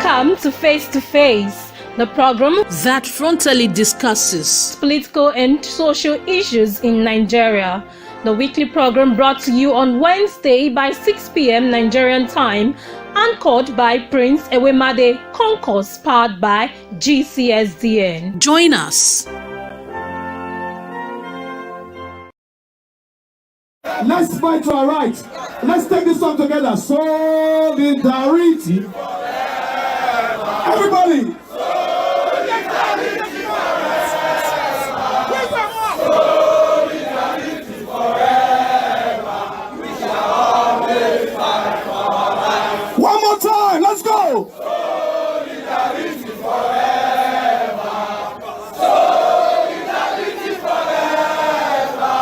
Welcome to Face, the program that frontally discusses political and social issues in Nigeria. The weekly program brought to you on Wednesday by 6 p.m. Nigerian time, anchored by Prince Ewemade Concourse, powered by GCSDN. Join us. Let's fight for our rights. Let's take this song together. Solidarity. Everybody. One more time. Let's go. Solidarity forever. Solidarity forever.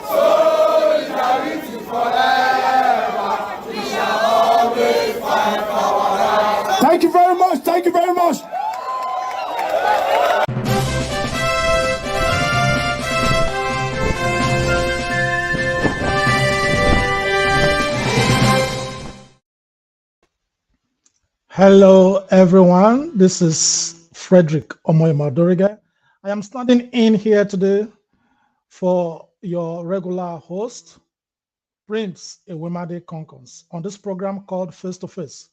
Solidarity forever. We shall always fight for our rights. Thank you very much. Thank you very much. Hello, everyone. This is Frederick Odorige. I am standing in here today for your regular host, Prince Ewemade Concourse, on this program called Face to Face.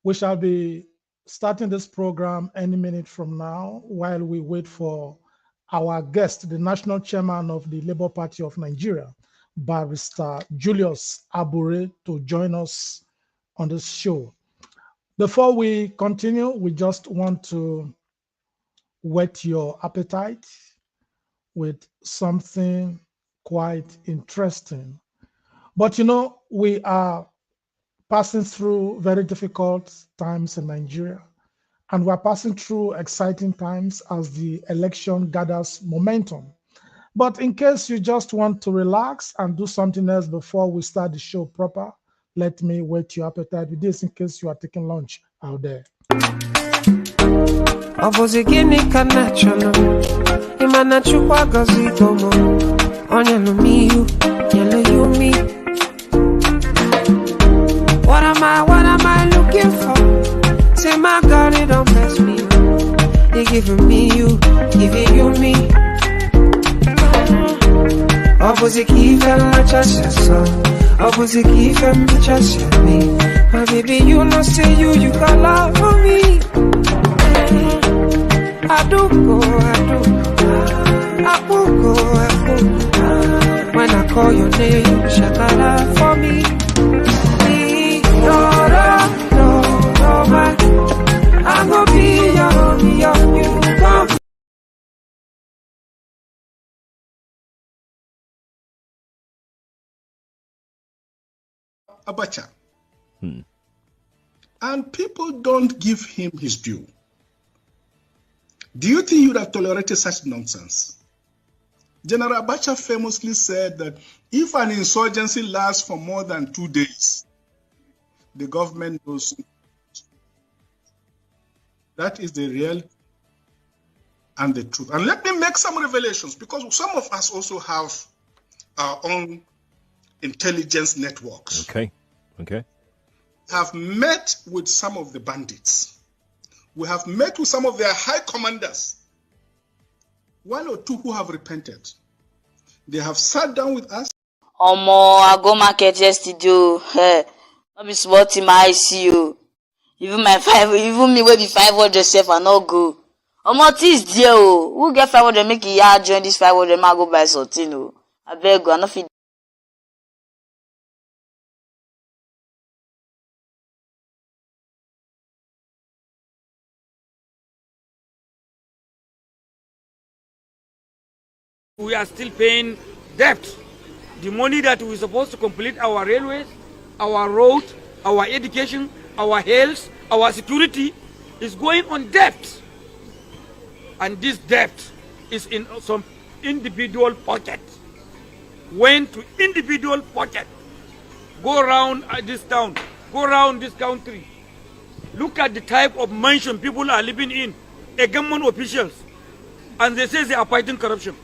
We shall be starting this program any minute from now while we wait for our guest, the national chairman of the Labour Party of Nigeria, Barrister Julius Abure, to join us on this show. Before we continue, we just want to whet your appetite with something quite interesting. But you know, we are passing through very difficult times in Nigeria, and we're passing through exciting times as the election gathers momentum. But in case you just want to relax and do something else before we start the show proper, let me whet your appetite with this in case you are taking lunch out there. What am I looking for? Say my God, it don't mess me up. They giving me you, giving you me. Opposite keep them much as your son. Opposite keep them much as your me. My baby, you know say you got love for me. I do go. When I call your name, you shout out for me. I'm gonna be your new come. Abacha. And people don't give him his due. Do you think you would have tolerated such nonsense? General Abacha famously said that if an insurgency lasts for more than 2 days, the government knows. That is the real and the truth. And let me make some revelations, because some of us also have our own intelligence networks. Okay. Have met with some of the bandits. We have met with some of their high commanders. 1 or 2 who have repented. They have sat down with us. I go market yesterday. Hey, not be small team I see you. Even me will be 500 self and not go. This dear. Who get 500 make a yard join this 500 man go buy something. I beg you, I not fit. We are still paying debt. The money that we are supposed to complete our railways, our road, our education, our health, our security is going on debt. And this debt is in some individual pocket. Went to individual pocket. Go around this town, go around this country. Look at the type of mansion people are living in, a government officials, and they say they are fighting corruption.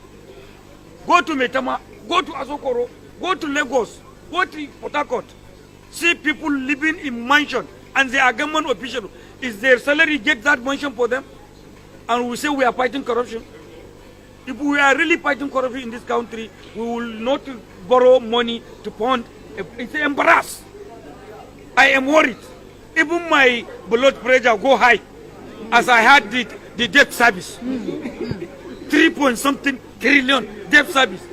Go to Metama, go to Asokoro, go to Lagos, go to Port Harcourt. See people living in mansion and they are government officials, is their salary get that mention for them? And we say we are fighting corruption. If we are really fighting corruption in this country, we will not borrow money to fund. It's embarrassed. I am worried. Even my blood pressure go high as I had the debt service. 3 point something trillion debt service.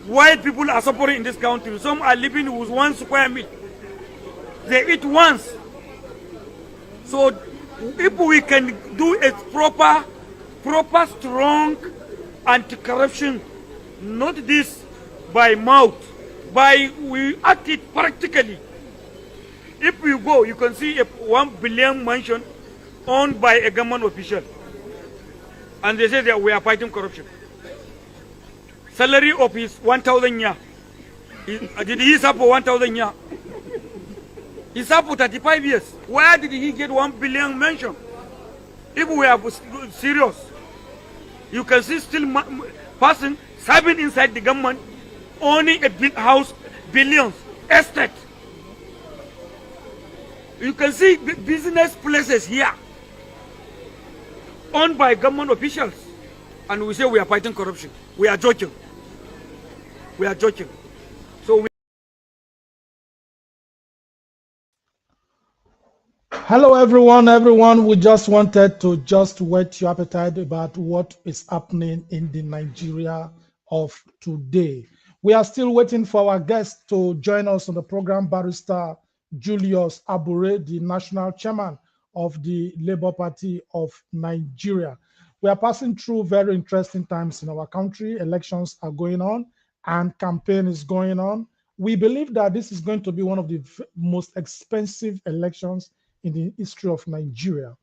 While people are suffering in this country, some are living with 1 square meal. They eat once. So if we can do a proper, strong anti-corruption, not this by mouth, we act it practically. If we go, you can see a 1 billion mansion owned by a government official, and they say that we are fighting corruption. Salary of his 1,000 year. Did he serve for 1,000 year? He served for 35 years. Where did he get 1 billion mansion? If we are serious, you can see still person serving inside the government, owning a big house, billions, estate. You can see business places here owned by government officials, and we say we are fighting corruption. We are joking. We are joking. So Hello, everyone. We just wanted to whet your appetite about what is happening in the Nigeria of today. We are still waiting for our guest to join us on the program, Barrister Julius Abure, the national chairman of the Labour Party of Nigeria. We are passing through very interesting times in our country. Elections are going on and campaign is going on. We believe that this is going to be one of the most expensive elections in the history of Nigeria.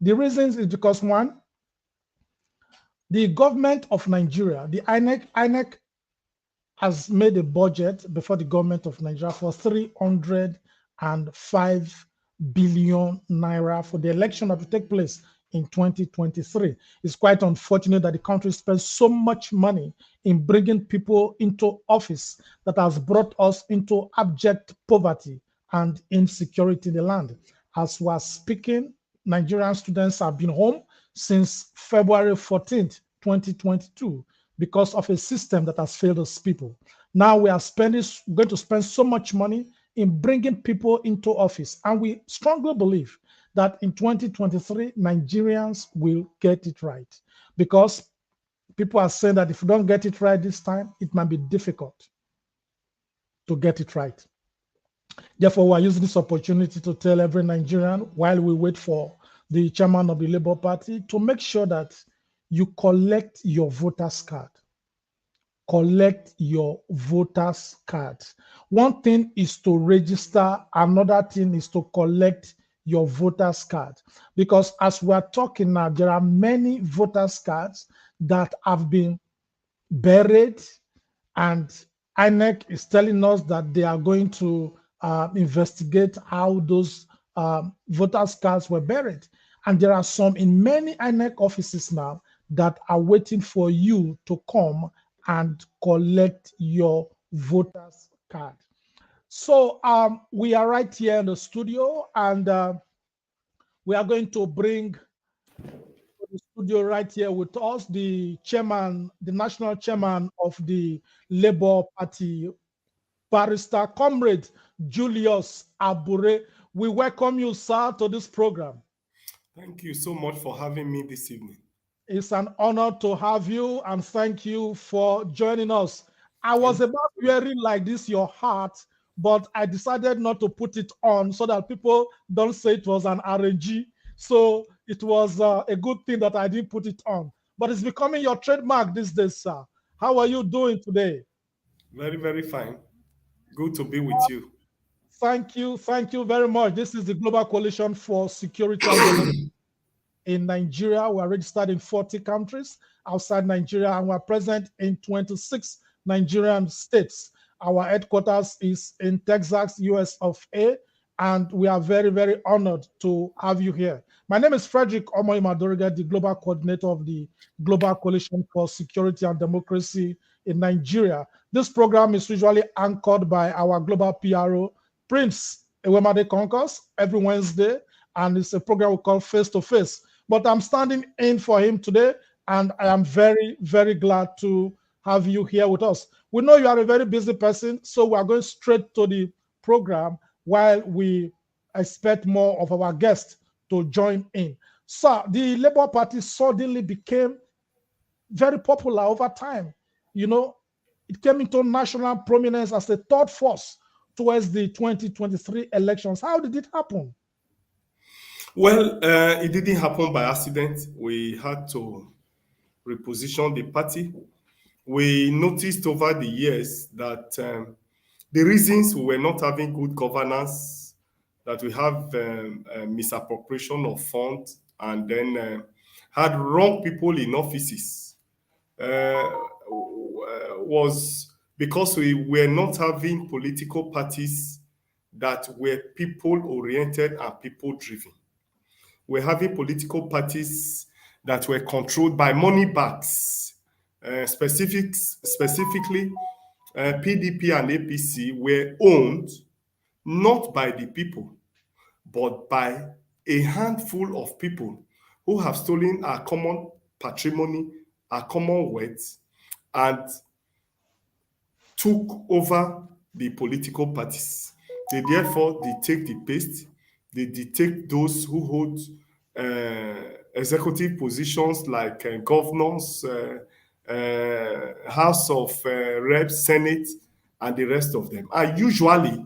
The reasons is because, one, the government of Nigeria, the INEC has made a budget before the government of Nigeria for 305 billion naira for the election that will take place in 2023. It's quite unfortunate that the country spends so much money in bringing people into office that has brought us into abject poverty and insecurity in the land. As we are speaking, Nigerian students have been home since February 14th, 2022, because of a system that has failed us people. Now we are going to spend so much money in bringing people into office. And we strongly believe that in 2023, Nigerians will get it right. Because people are saying that if we don't get it right this time, it might be difficult to get it right. Therefore, we are using this opportunity to tell every Nigerian, while we wait for the chairman of the Labour Party, to make sure that you collect your voter's card. Collect your voter's card. One thing is to register, another thing is to collect your voter's card. Because as we are talking now, there are many voter's cards that have been buried, and INEC is telling us that they are going to investigate how those voters' cards were buried. And there are some in many INEC offices now that are waiting for you to come and collect your voter's card. So we are right here in the studio, and we are going to bring to the studio right here with us the chairman, the national chairman of the Labour Party, Barrister Comrade Julius Abure. We welcome you, sir, to this program. Thank you so much for having me this evening. It's an honor to have you, and thank you for joining us. I was about wearing like this your hat, but I decided not to put it on so that people don't say it was an RNG. So it was a good thing that I didn't put it on. But it's becoming your trademark these days, sir. How are you doing today? Very, very fine. Good to be with you. Thank you very much. This is the Global Coalition for Security and Democracy in Nigeria. We are registered in 40 countries outside Nigeria, and we're present in 26 Nigerian states. Our headquarters is in Texas, US of A, and we are very, very honored to have you here. My name is Frederick Odorige, the Global Coordinator of the Global Coalition for Security and Democracy in Nigeria. This program is usually anchored by our global PRO, Prince Ewemade Concourse every Wednesday, and it's a program we call Face to Face. But I'm standing in for him today, and I am very, very glad to have you here with us. We know you are a very busy person, so we are going straight to the program while we expect more of our guests to join in. So the Labour Party suddenly became very popular over time. You know, it came into national prominence as a third force towards the 2023 elections. How did it happen? Well, it didn't happen by accident. We had to reposition the party. We noticed over the years that the reasons we were not having good governance, that we have misappropriation of funds, and then had wrong people in offices, was because we were not having political parties that were people-oriented and people-driven. We're having political parties that were controlled by money bags. Specifically, PDP and APC were owned not by the people, but by a handful of people who have stolen our common patrimony, our common wealth, and took over the political parties. They therefore dictate the pace, they dictate those who hold executive positions like governors, House of Reps, Senate, and the rest of them. And usually,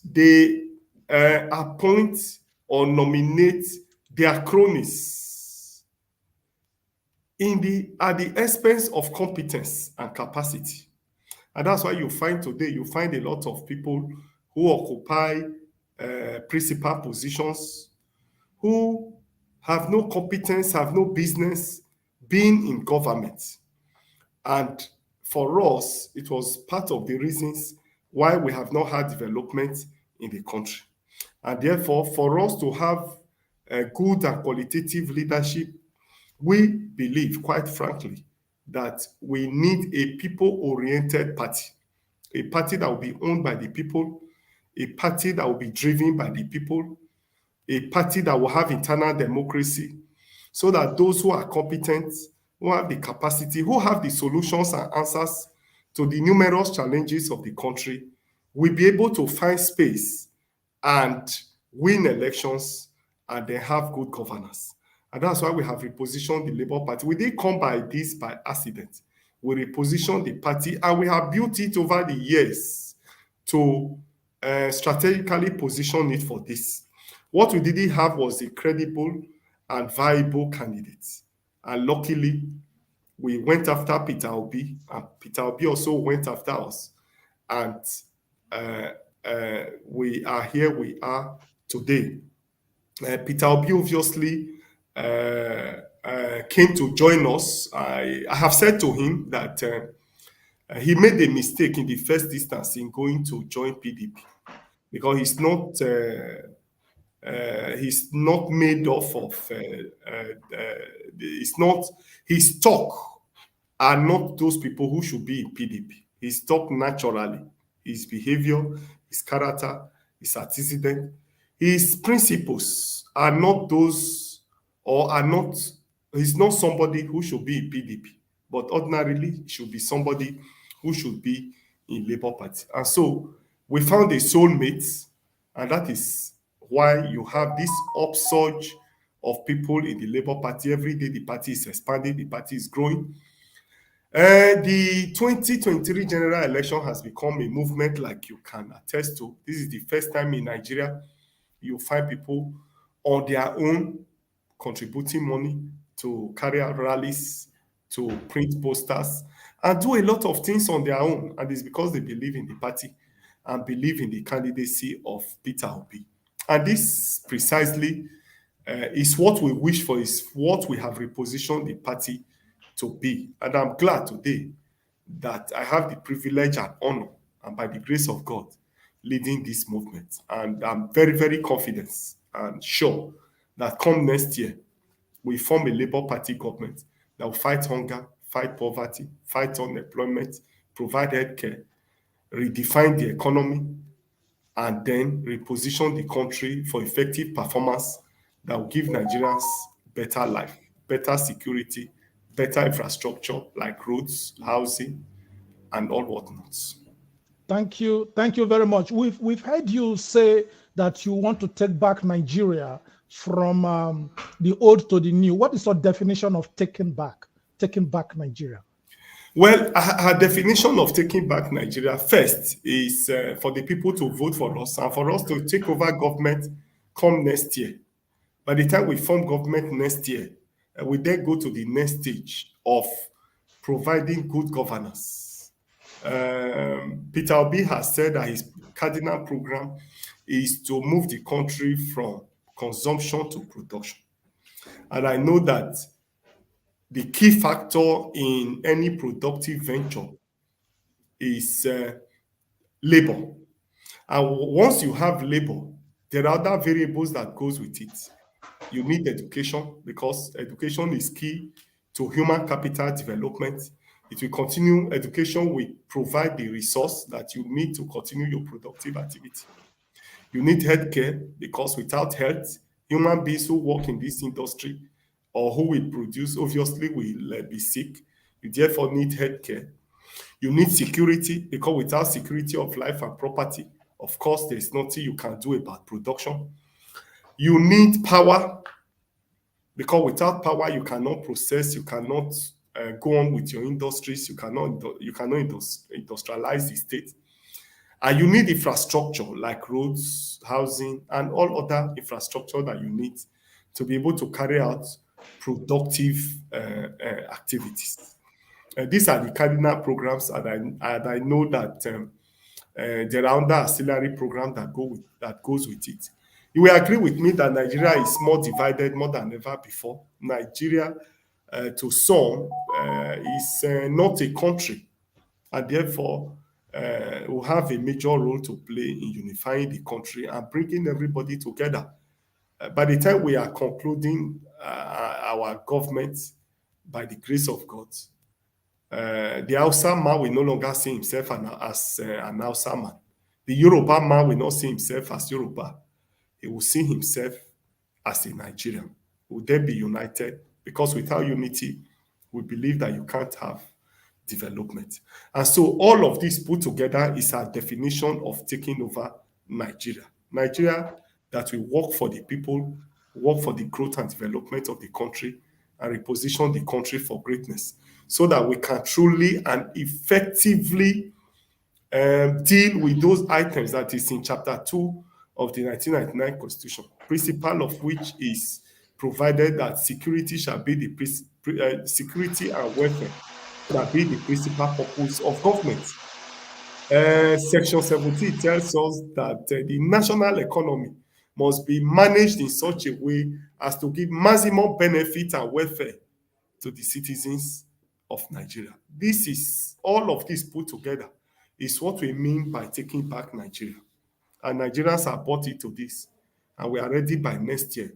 they appoint or nominate their cronies at the expense of competence and capacity. And that's why you find a lot of people who occupy principal positions who have no competence, have no business being in government. And for us, it was part of the reasons why we have not had development in the country. And therefore, for us to have a good and qualitative leadership, we believe, quite frankly, that we need a people-oriented party, a party that will be owned by the people, a party that will be driven by the people, a party that will have internal democracy, so that those who are competent, who have the capacity, who have the solutions and answers to the numerous challenges of the country, will be able to find space and win elections and then have good governance. And that's why we have repositioned the Labour Party. We didn't come by this by accident. We repositioned the party and we have built it over the years to strategically position it for this. What we didn't have was a credible and viable candidate. And luckily, we went after Peter Obi, and Peter Obi also went after us. And we are here we are today. Peter Obi obviously came to join us. I have said to him that he made a mistake in the first instance in going to join PDP, because he's not made off of his talk are not those people who should be in PDP. His talk naturally, his behavior, his character, his antecedent, his principles are not those, or are not, he's not somebody who should be in PDP, but ordinarily he should be somebody who should be in Labour Party. And so we found a soulmate, and that is why you have this upsurge of people in the Labour Party. Every day the party is expanding, the party is growing. The 2023 general election has become a movement like you can attest to. This is the first time in Nigeria you find people on their own contributing money to carry out rallies, to print posters, and do a lot of things on their own. And it's because they believe in the party and believe in the candidacy of Peter Obi. And this precisely is what we wish for, is what we have repositioned the party to be. And I'm glad today that I have the privilege and honor, and by the grace of God, leading this movement. And I'm very, very confident and sure that come next year, we form a Labour Party government that will fight hunger, fight poverty, fight unemployment, provide healthcare, redefine the economy, and then reposition the country for effective performance that will give Nigerians better life, better security, better infrastructure like roads, housing, and all whatnots. Thank you very much. We've heard you say that you want to take back Nigeria from the old to the new. What is your definition of taking back Nigeria? Well, our definition of taking back Nigeria first is for the people to vote for us and for us to take over government come next year. By the time we form government next year, we then go to the next stage of providing good governance. Peter Obi has said that his cardinal program is to move the country from consumption to production. And I know that the key factor in any productive venture is labor. And once you have labor, there are other variables that goes with it. You need education, because education is key to human capital development. It will continue, education will provide the resource that you need to continue your productive activity. You need healthcare, because without health, human beings who work in this industry or who will produce, obviously will be sick. You therefore need healthcare. You need security, because without security of life and property, of course, there's nothing you can do about production. You need power, because without power, you cannot process, you cannot go on with your industries, you cannot industrialize the state. And you need infrastructure like roads, housing, and all other infrastructure that you need to be able to carry out productive activities. These are the cardinal programs, and I know that there are other auxiliary programs that goes with it. You will agree with me that Nigeria is more divided more than ever before. Nigeria, to some, is not a country, and therefore will have a major role to play in unifying the country and bringing everybody together. By the time we are concluding our government, by the grace of God, the Hausa man will no longer see himself as an Hausa man. The Yoruba man will not see himself as Yoruba. He will see himself as a Nigerian. Will then be united, because without unity, we believe that you can't have development. And so all of this put together is our definition of taking over Nigeria. Nigeria that will work for the people, work for the growth and development of the country, and reposition the country for greatness, so that we can truly and effectively deal with those items that is in Chapter 2 of the 1999 Constitution, principle of which is provided that security shall be the security and welfare shall be the principal purpose of government. Section 17 tells us that the national economy must be managed in such a way as to give maximum benefit and welfare to the citizens of Nigeria. This is, all of this put together is what we mean by taking back Nigeria. And Nigerians are bought into this, and we are ready by next year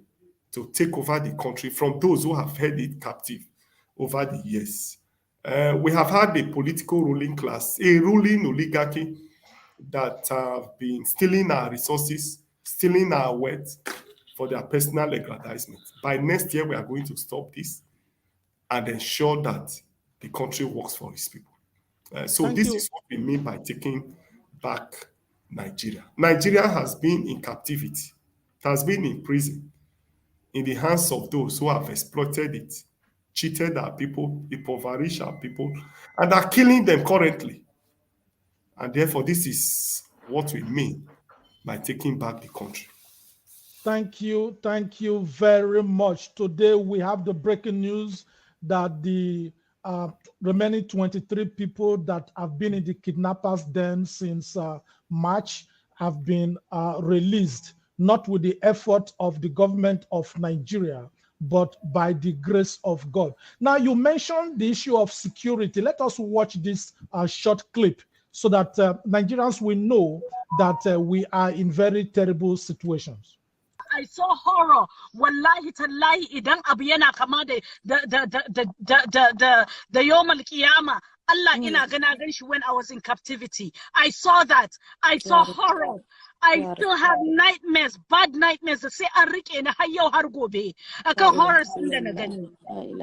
to take over the country from those who have held it captive over the years. We have had a political ruling class, a ruling oligarchy that have been stealing our resources, stealing our wealth for their personal aggrandizement. By next year, we are going to stop this and ensure that the country works for its people. This is what we mean by taking back Nigeria. Nigeria has been in captivity, it has been in prison, in the hands of those who have exploited it, cheated our people, impoverished our people, and are killing them currently. And therefore, this is what we mean by taking back the country. Thank you very much. Today we have the breaking news that the remaining 23 people that have been in the kidnappers' den since March have been released, not with the effort of the government of Nigeria, but by the grace of God. Now, you mentioned the issue of security. Let us watch this short clip so that Nigerians will know that we are in very terrible situations. I saw horror. Wallahi tallahi idan abu yana kama da yawmal qiyama Allah ina gana gan shi when I was in captivity. I saw that. I saw horror. I still have nightmares, bad nightmares da sai an rike na har yau har gobe. Akan horrors din da na gani.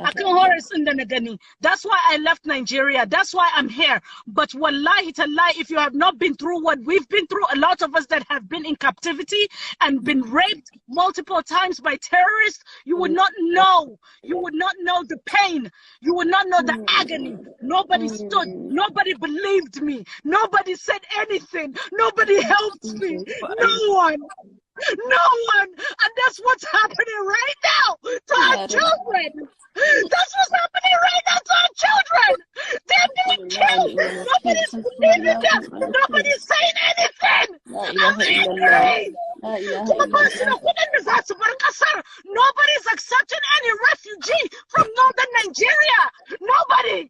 Akan horrors din da na gani. That's why I left Nigeria. That's why I'm here. But wallahi tallahi, if you have not been through what we've been through, a lot of us that have been in captivity and been raped multiple times by terrorists, you would not know. You would not know the pain. You would not know the agony. Nobody stood. Nobody believed me. Nobody said anything. Nobody helped me. No one. No one. And that's what's happening right now to our children. That's what's happening right now to our children. They're being killed. Nobody's believing them. Nobody's saying anything. Nobody's accepting any refugee from northern Nigeria. Nobody.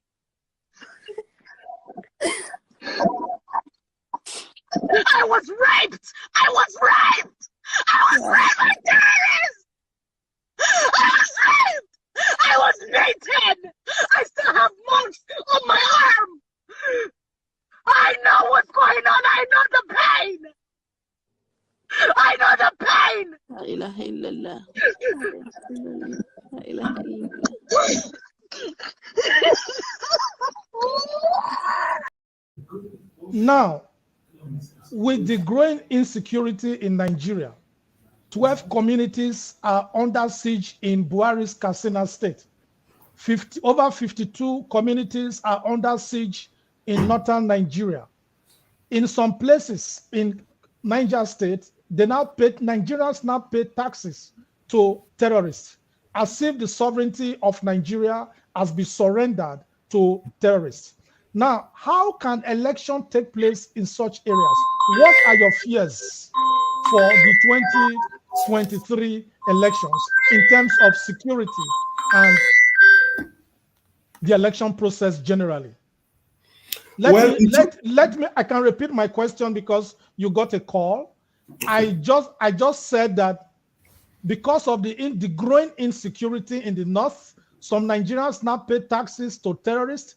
I was raped. I was raped. I was raped by terrorists. I was raped. I was beaten. I still have marks on my arm. I know what's going on. I know the pain. I know the pain. La ilaha illallah. La ilaha illallah. Now, with the growing insecurity in Nigeria, 12 communities are under siege in Buhari's Katsina state. Over 52 communities are under siege in northern Nigeria. In some places in Niger state, Nigerians now pay taxes to terrorists, as if the sovereignty of Nigeria has been surrendered to terrorists. Now, how can election take place in such areas? What are your fears for the 2023 elections in terms of security and the election process generally? Let me, I can repeat my question because you got a call. I just said that because of the growing insecurity in the north, some Nigerians now pay taxes to terrorists.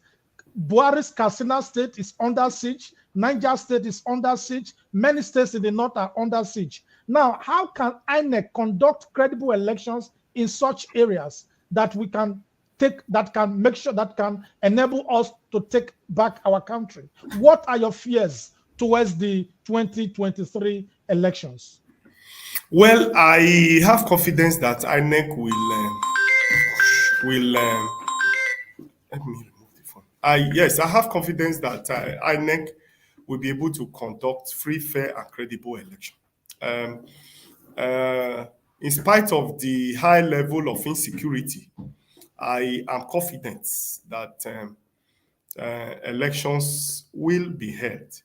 Buhari's Katsina state is under siege. Niger state is under siege. Many states in the north are under siege. Now, how can INEC conduct credible elections in such areas that we can make sure that can enable us to take back our country? What are your fears towards the 2023 elections? Well, I have confidence that INEC will let me remove the phone. Yes, I have confidence that INEC will be able to conduct free, fair, and credible election. In spite of the high level of insecurity, I am confident that elections will be held.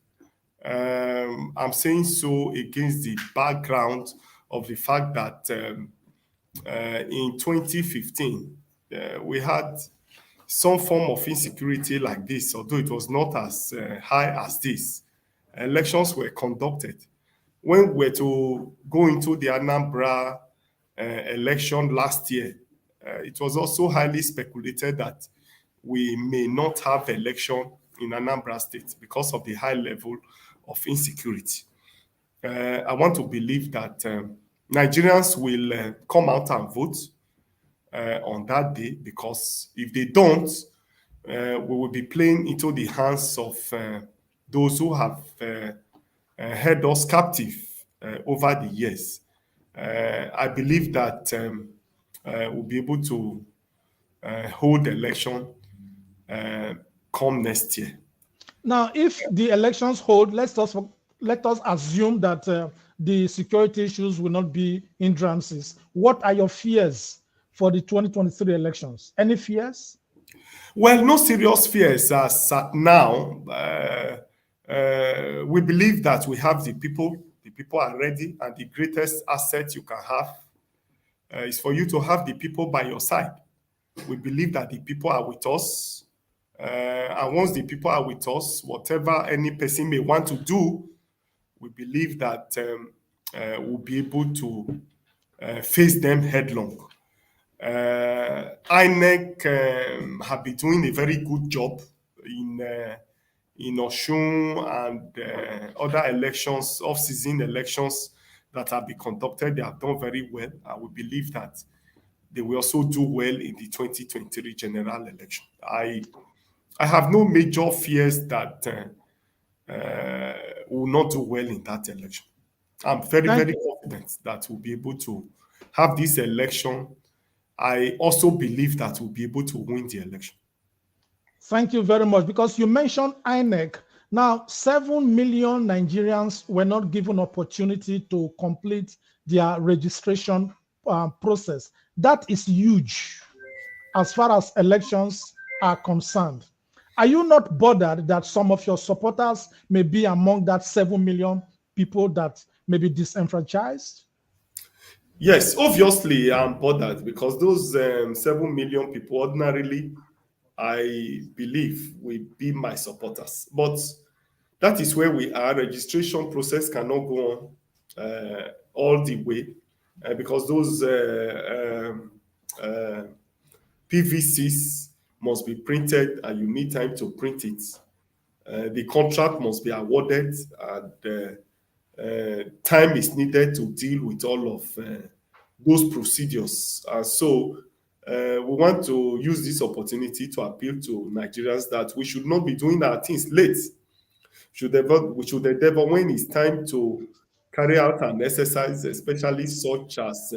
I'm saying so against the background of the fact that in 2015, we had some form of insecurity like this, although it was not as high as this. Elections were conducted. When we were to go into the Anambra election last year, it was also highly speculated that we may not have election in Anambra State because of the high level of insecurity. I want to believe that Nigerians will come out and vote on that day, because if they don't, we will be playing into the hands of those who have held us captive over the years. I believe that we'll be able to hold the election come next year. Now, if the elections hold, let us assume that the security issues will not be hindrances. What are your fears for the 2023 elections? Any fears? Well, no serious fears as at now. We believe that we have the people. The people are ready, and the greatest asset you can have is for you to have the people by your side. We believe that the people are with us. And once the people are with us, whatever any person may want to do, we believe that we'll be able to face them headlong. INEC have been doing a very good job in Oshun and other elections, off-season elections that have been conducted. They have done very well. And we believe that they will also do well in the 2023 general election. I have no major fears that we will not do well in that election. I'm very, very confident that we'll be able to have this election. I also believe that we'll be able to win the election. Thank you very much. Because you mentioned INEC. Now, 7 million Nigerians were not given opportunity to complete their registration process. That is huge as far as elections are concerned. Are you not bothered that some of your supporters may be among that 7 million people that may be disenfranchised? Yes, obviously I'm bothered because those 7 million people ordinarily, I believe, will be my supporters. But that is where we are. Registration process cannot go on all the way because those PVCs must be printed and you need time to print it. The contract must be awarded and time is needed to deal with all of those procedures. So we want to use this opportunity to appeal to Nigerians that we should not be doing our things late. We should endeavor when it's time to carry out an exercise, especially such as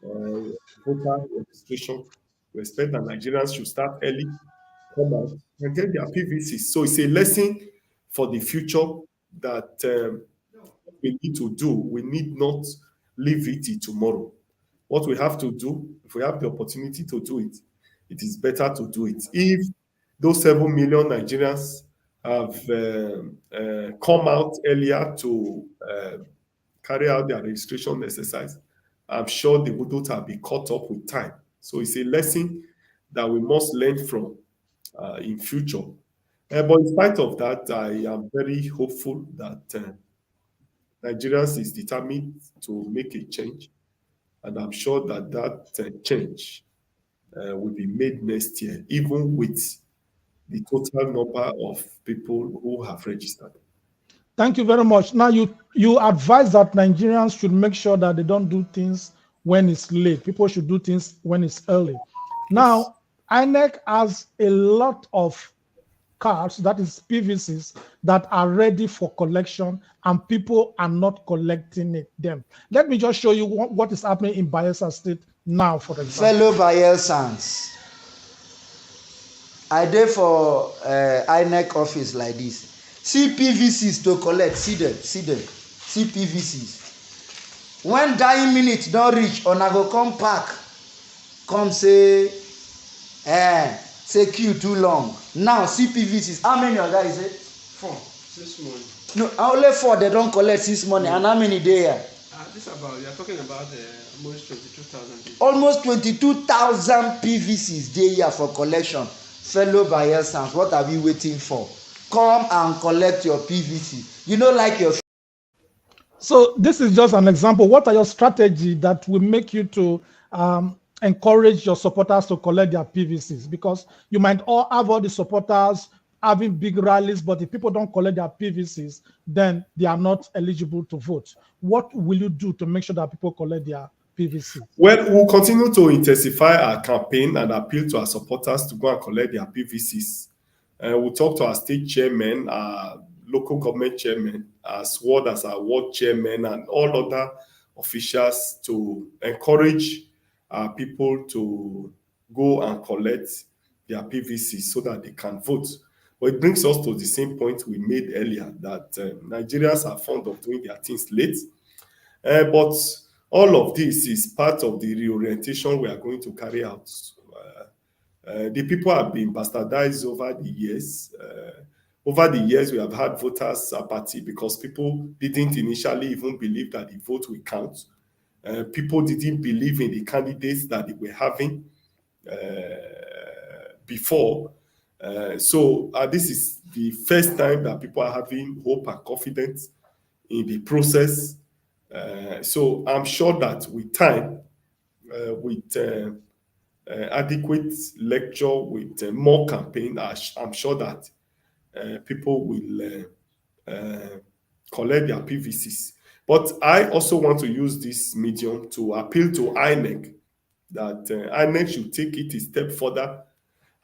voter registration. We expect that Nigerians should start early, come out, and get their PVCs. So it's a lesson for the future that we need to do. We need not leave it till tomorrow. What we have to do, if we have the opportunity to do it, it is better to do it. If those 7 million Nigerians have come out earlier to carry out their registration exercise, I'm sure they wouldn't have been caught up with time. So it's a lesson that we must learn from in future. But in spite of that, I am very hopeful that Nigerians is determined to make a change. And I'm sure that that change will be made next year, even with the total number of people who have registered. Thank you very much. Now, you advise that Nigerians should make sure that they don't do things when it's late. People should do things when it's early. Now, INEC has a lot of cards, that is PVCs, that are ready for collection and people are not collecting them. Let me just show you what is happening in Bayelsa State now, for example. Fellow Bayelsans, I dey for INEC office like this. See PVCs to collect, see them, see PVCs. When dying minute don't reach, una go come pack, come say, say queue too long. Now see PVCs. How many of guys is it? 4 this morning. No, only 4 they don't collect this morning. And how many there? This about, you are talking about almost 22,000. Almost 22,000 PVCs day here for collection. Fellow Bayelsans, what are we waiting for? Come and collect your PVC. You know, like your. So this is just an example. What are your strategy that will make you to encourage your supporters to collect their PVCs? Because you might all have all the supporters having big rallies, but if people don't collect their PVCs, then they are not eligible to vote. What will you do to make sure that people collect their PVC? Well, we'll continue to intensify our campaign and appeal to our supporters to go and collect their PVCs. We'll talk to our state chairman, our local government chairman, as well as our ward chairman and all other officials to encourage people to go and collect their PVCs so that they can vote. But it brings us to the same point we made earlier, that Nigerians are fond of doing their things late. But all of this is part of the reorientation we are going to carry out. The people have been bastardized over the years. Over the years, we have had voters apathy because people didn't initially even believe that the vote will count. People didn't believe in the candidates that they were having before. So this is the first time that people are having hope and confidence in the process. So I'm sure that with time, with adequate lecture with more campaign, I'm sure that people will collect their PVCs. But I also want to use this medium to appeal to INEC that INEC should take it a step further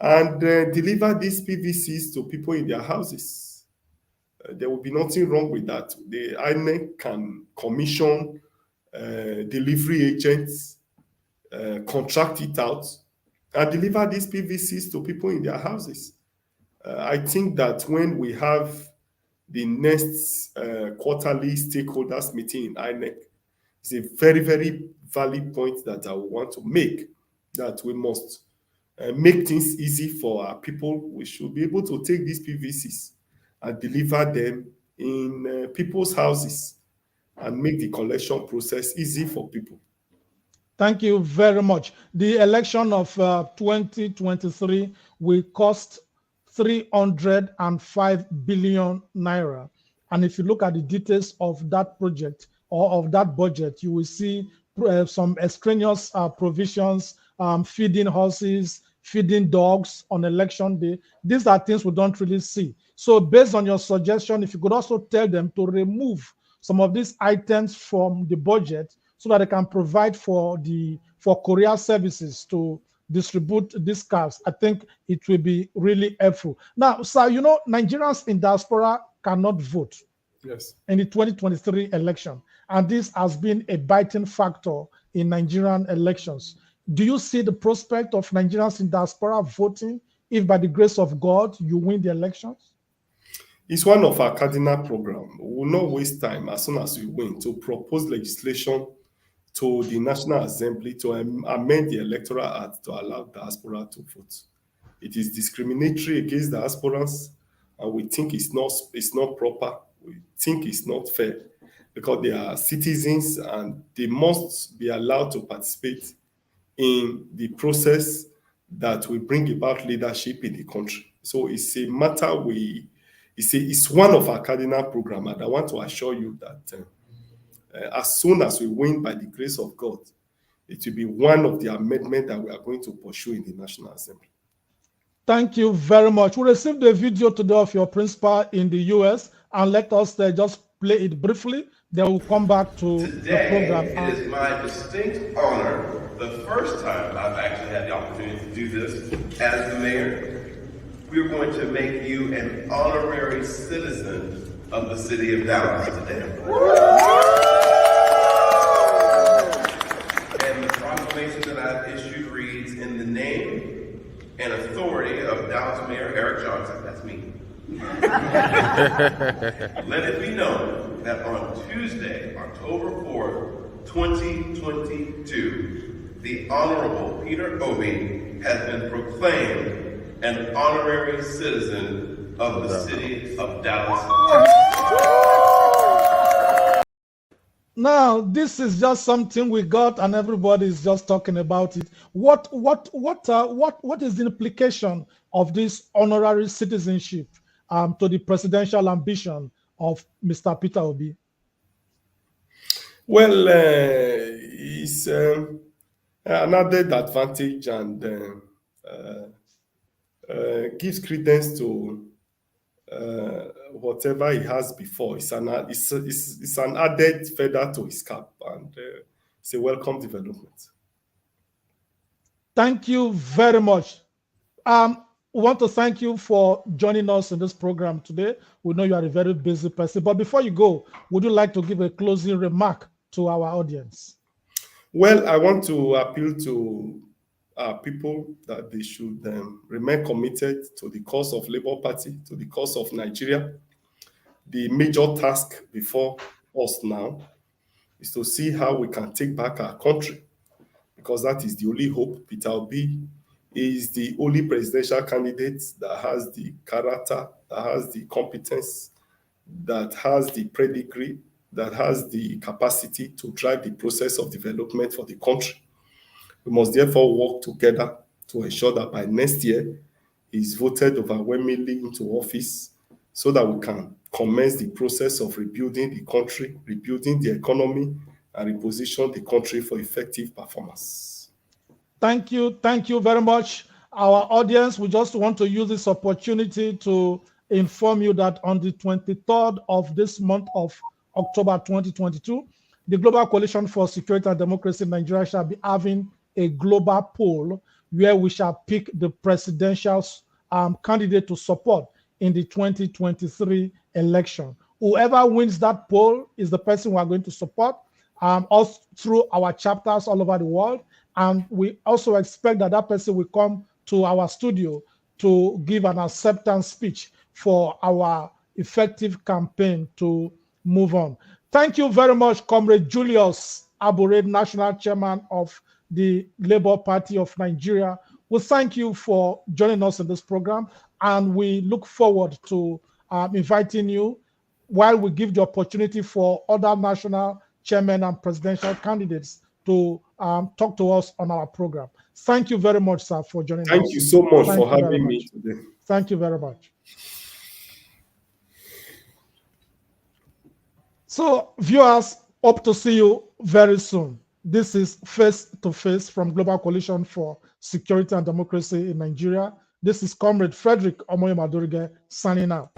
and deliver these PVCs to people in their houses. There will be nothing wrong with that. The INEC can commission delivery agents, contract it out, and deliver these PVCs to people in their houses. I think that when we have the next quarterly stakeholders meeting in INEC, it's a very, very valid point that I want to make, that we must make things easy for our people. We should be able to take these PVCs and deliver them in people's houses and make the collection process easy for people. Thank you very much. The election of 2023 will cost 305 billion naira. And if you look at the details of that project or of that budget, you will see some extraneous provisions, feeding horses, feeding dogs on election day. These are things we don't really see. So based on your suggestion, if you could also tell them to remove some of these items from the budget so that they can provide for courier services to distribute these cars, I think it will be really helpful. Now, sir, you know, Nigerians in diaspora cannot vote in the 2023 election, and this has been a biting factor in Nigerian elections. Do you see the prospect of Nigerians in diaspora voting if by the grace of God you win the elections? It's one of our cardinal programs. We will not waste time as soon as we win to propose legislation to the National Assembly to amend the Electoral Act to allow diaspora to vote. It is discriminatory against diasporans, and we think it's not proper. We think it's not fair because they are citizens and they must be allowed to participate in the process that will bring about leadership in the country. So it's a matter it's one of our cardinal programs, and I want to assure you that as soon as we win by the grace of God, it will be one of the amendments that we are going to pursue in the National Assembly. Thank you very much. We received a video today of your principal in the US, and let us just play it briefly. Then we'll come back to the program. It is my distinct honor, the first time I've actually had the opportunity to do this as the mayor. We're going to make you an honorary citizen of the city of Dallas today. And the proclamation that I've issued reads, in the name and authority of Dallas Mayor Eric Johnson, that's me. Let it be known that on Tuesday, October 4th, 2022, the Honorable Peter Obi has been proclaimed an honorary citizen of the city of Dallas. Now, this is just something we got, and everybody is just talking about it. What is the implication of this honorary citizenship to the presidential ambition of Mr. Peter Obi? Well, it's an added advantage and gives credence to whatever he has before. It's an added feather to his cap, and it's a welcome development. Thank you very much. We want to thank you for joining us in this program today. We know you are a very busy person, but before you go, would you like to give a closing remark to our audience? Well, I want to appeal to people that they should remain committed to the cause of Labour Party, to the cause of Nigeria. The major task before us now is to see how we can take back our country, because that is the only hope. Peter Obi is the only presidential candidate that has the character, that has the competence, that has the pedigree, that has the capacity to drive the process of development for the country. We must therefore work together to ensure that by next year, he is voted overwhelmingly into office so that we can commence the process of rebuilding the country, rebuilding the economy, and reposition the country for effective performance. Thank you very much. Our audience, we just want to use this opportunity to inform you that on the 23rd of this month of October 2022, the Global Coalition for Security and Democracy in Nigeria shall be having a global poll where we shall pick the presidential candidate to support in the 2023 election. Whoever wins that poll is the person we are going to support us through our chapters all over the world. And we also expect that that person will come to our studio to give an acceptance speech for our effective campaign to move on. Thank you very much, Comrade Julius Abure, National Chairman of the Labour Party of Nigeria. We thank you for joining us in this program, and we look forward to inviting you while we give the opportunity for other national chairmen and presidential candidates to talk to us on our program. Thank you very much, sir, for joining us. Thank you so much for having me today. Thank you very much. So, viewers, hope to see you very soon. This is Face to Face from Global Coalition for Security and Democracy in Nigeria. This is Comrade Frederick Odorige signing out.